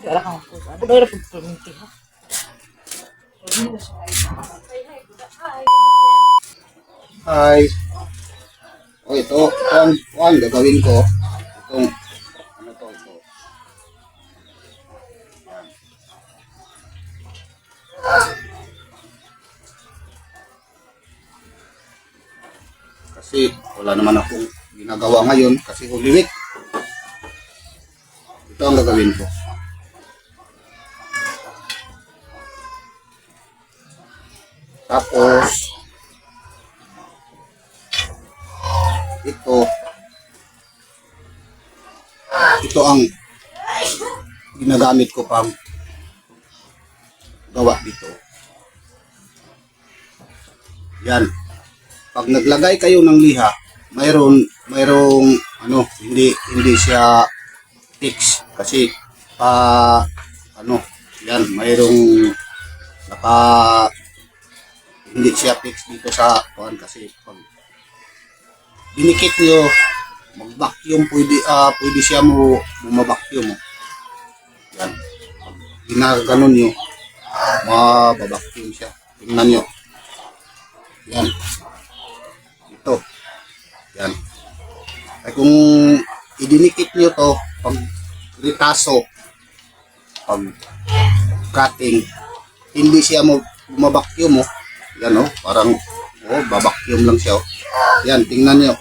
Wala kang puso. Ano ba yung pagpunti ha? Hi. Oh, ito ang gagawin ko. Itong, ano to, ito. Kasi wala naman akong ginagawa ngayon kasi Holy Week. Ito ang gagawin ko. Tapos, ito ang ginagamit ko pang gawa dito. Yan. Pag naglagay kayo ng liha, mayroong hindi siya fix kasi yan, mayroong hindi siya fix dito sa kuan kasi pag dinikit niyo mag-vacuum pwede siya ma-vacuum mo. Yan. Pag ginaganon niyo ma-vacuum siya. Tingnan niyo. Yan. Ito. Yan. Ay kung idinikit niyo to pag ritaso pag cutting hindi siya ma-vacuum mo. Yan parang ba-vacuum lang siya Yan, tingnan niyo.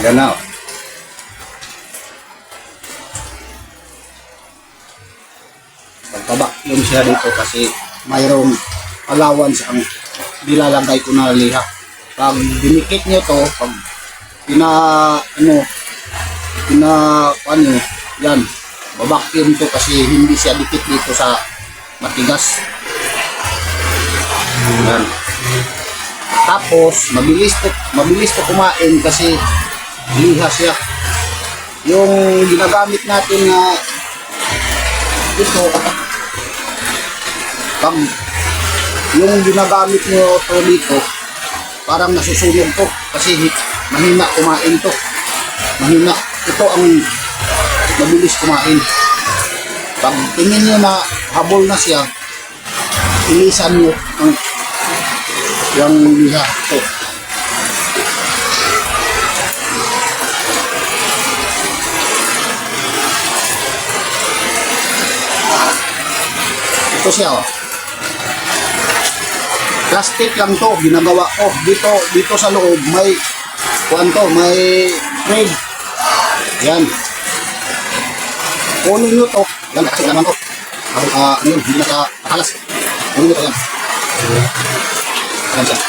Yan na. Pagka-vacuum siya dito kasi mayroong allowance ang nilalagay ko na liha. Pag dinikit nyo to, pag yan, babacuum to kasi hindi siya dikit dito sa matigas. Yan. Tapos, mabilis to kumain kasi liha siya. Yung ginagamit natin na ito, pag yung ginagamit nyo to dito, parang nasusunog to kasi mahina kumain to. Mahina. Ito ang mabilis kumain. Pag tingin nyo na habol na siya, ilisan nyo yung liha to. Ito siya plastic lang to, ginagawa ko dito sa loob may may thread. Yan, kunin nyo to. Yan, kasi naman to hindi nakakalas. Kunin nyo to. Yan siya.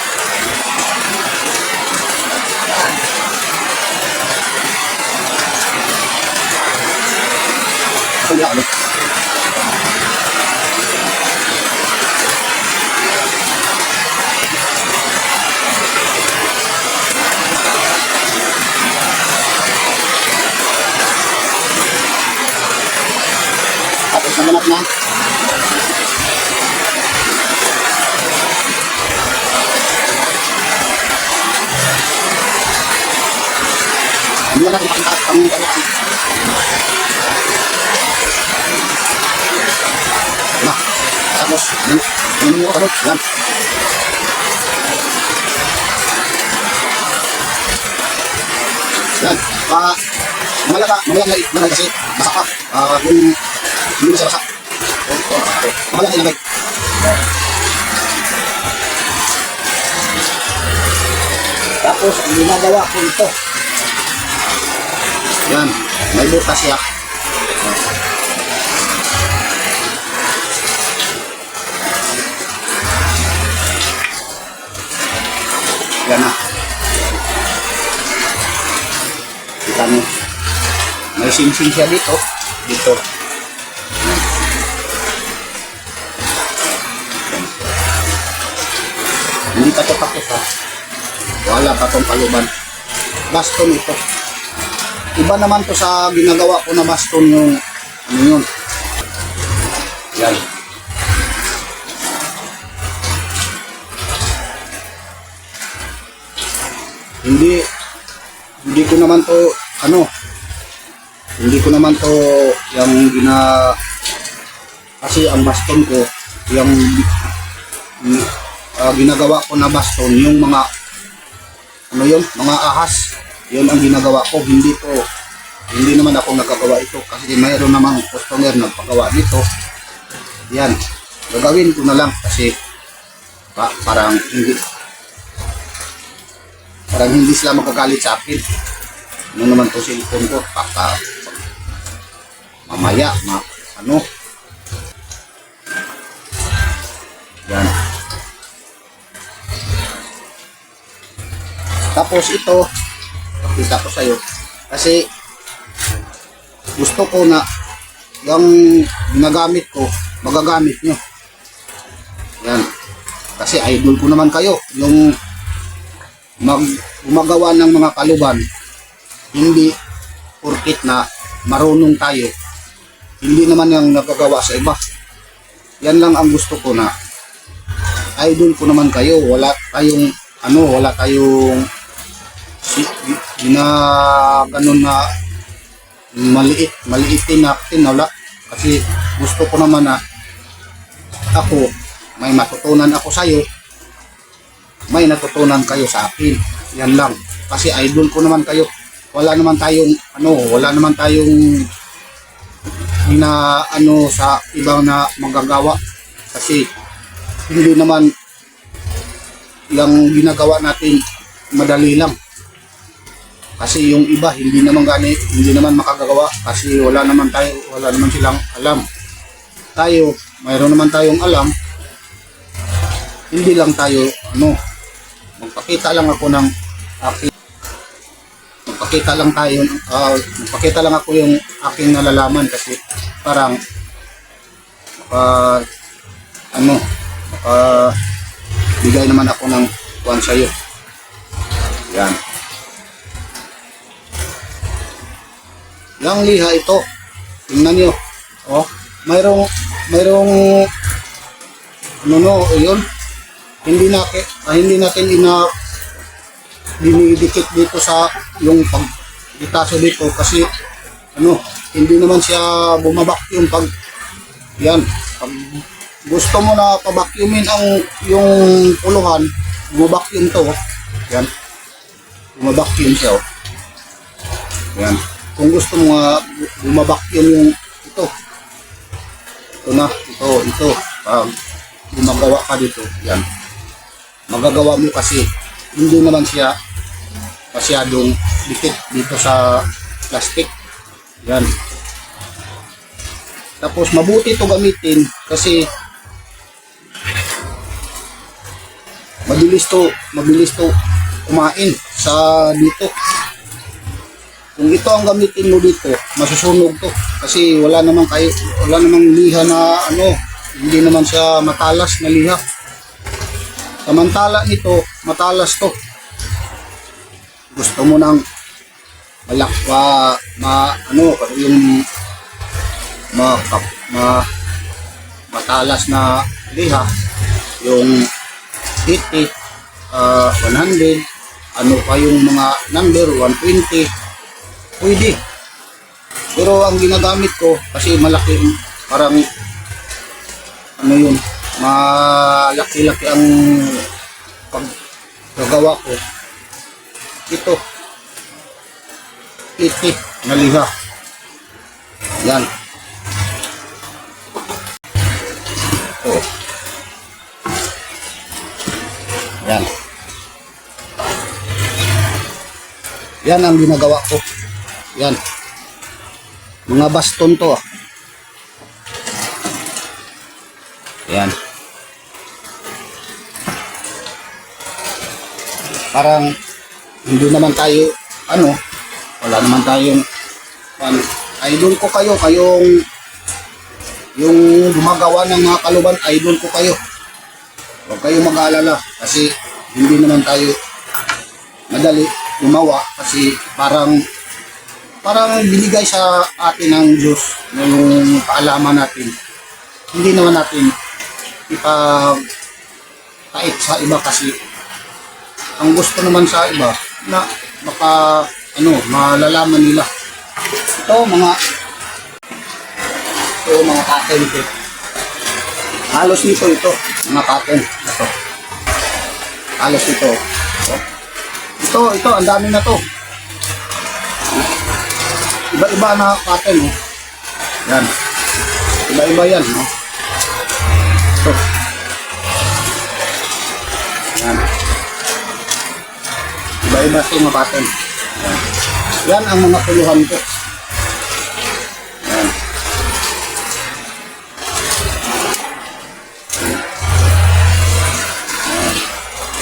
Tapos namanap na. Hindi na natin makita ang ganyan. Na. Ano mo ano? Yan. Yan. Malaki kasi basa pa. Yung hindi siya basa. Malaki ilagay. Tapos, ang ginagawa ko ito. Yan. May butas siya. Yan na. Kita nyo. May sing-sing siya dito. Dito. Hindi pa ito tapos ha. Wala pa itong paluban. Baston ito. Iba naman to sa ginagawa ko na baston yung ano yun. Yan. Hindi ko naman to hindi ko naman to yung kasi ang baston ko yung ginagawa ko na baston yung mga mga ahas yun ang ginagawa ko, hindi naman ako nagkagawa ito kasi mayroon namang customer nagpagawa nito. Yan, gagawin ko na lang kasi parang hindi sila magagalit sa akin. Ano naman to cellphone ko, mamaya yan. Tapos ito pakita ko sa'yo kasi gusto ko na yung ginagamit ko magagamit nyo. Yan, kasi idol ko naman kayo yung gumagawa ng mga kaluban. Hindi porkit na marunong tayo, hindi naman yung nagagawa sa iba. Yan lang ang gusto ko na idol ko naman kayo. Wala tayong ganun na maliitin natin, wala. Kasi gusto ko naman na ako may matutunan ako sa'yo, may natutunan kayo sa akin. Yan lang, kasi idol ko naman kayo. Wala naman tayong sa ibang na magagawa kasi hindi naman yung ginagawa natin madali lang. Kasi yung iba hindi naman makagagawa kasi wala naman silang alam. Tayo, mayroon naman tayong alam. Hindi lang tayo magpakita lang ako yung aking nalalaman kasi parang bigay naman ako ng kuwan sa'yo. Yan. Yung liha ito, tingnan nyo. Oh, mayroong yun. Hindi natin dinidikit dito sa yung pagditaso dito kasi hindi naman siya bumabacuum pag gusto mo na pabacuumin yung puluhan, bumabacuum to. Yan. Bumabacuum siya. Yan. Kung gusto mo bumabacuum yung ito pag gumagawa ka dito, yan. Magagawa mo kasi hindi naman siya masyadong dikit dito sa plastic. Yan. Tapos mabuti ito gamitin kasi mabilis to kumain sa dito. Kung ito ang gamitin mo dito, masusunog to kasi wala namang liha na hindi naman siya matalas na liha. Samantala nito, matalas to. Gusto mo nang matalas na liha, yung 80, 100, pa yung mga number 120, pwede. Pero ang ginagamit ko kasi malaki, parang malaki-laki ang paggagawa ko. Ito, itik na liha. Yan. Ito. Yan. Yan ang ginagawa ko. Yan. Mga baston to. Yan. Parang hindi naman tayo wala naman tayong idol ko kayo, yung gumagawa ng mga kaluban, idol ko kayo. Huwag kayong mag-aalala kasi hindi naman tayo madali gumawa kasi parang binigay sa atin ng Diyos yung kaalaman natin. Hindi naman natin ipagkait sa iba kasi ang gusto naman sa iba na malalaman nila. Ito mga pattern ito. Halos nito mga pattern. Halos ito. Ito, ang dami na to. Iba-iba na pattern. Yan. Iba-iba yan. Ito. Yan. Iba-iba ito mga pattern. Yan. Yan ang mga puluhan ko. Yan.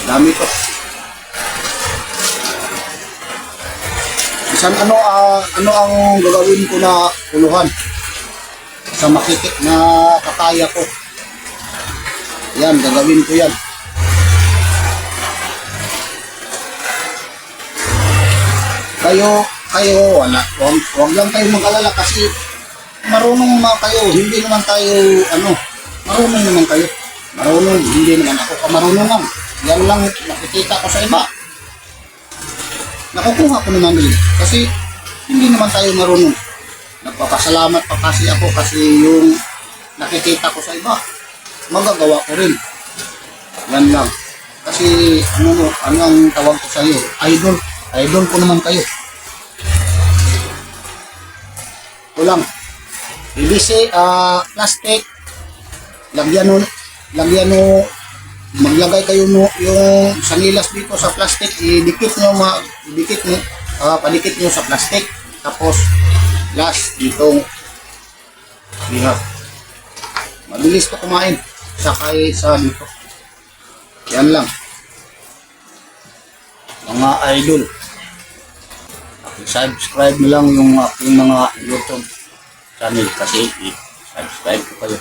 Dami to. Isang ano ang gagawin ko na puluhan sa makikit na kakaya ko. Yan, gagawin ko yan. Kayo, wala. Huwag lang kayo mag-alala kasi marunong naman kayo. Hindi naman tayo, marunong naman kayo. Marunong, hindi naman ako marunong lang. Yan lang nakikita ko sa iba. Nakukuha ko naman din. Kasi hindi naman tayo marunong. Nagpapasalamat pa kasi ako kasi yung nakikita ko sa iba, magagawa ko rin. Yan lang. Kasi ano ang tawag ko sa iyo? Idol. Idol ko naman kayo. Kulang. PVC, plastic, lagyan mo, maglagay kayo yung sanilas dito sa plastic, padikit nyo sa plastic, tapos last ditong liha. Mabilis to kumain, sakay sa dito. Yan lang. Mga idol, subscribe mo lang yung aking mga YouTube channel kasi i-subscribe ko kayo.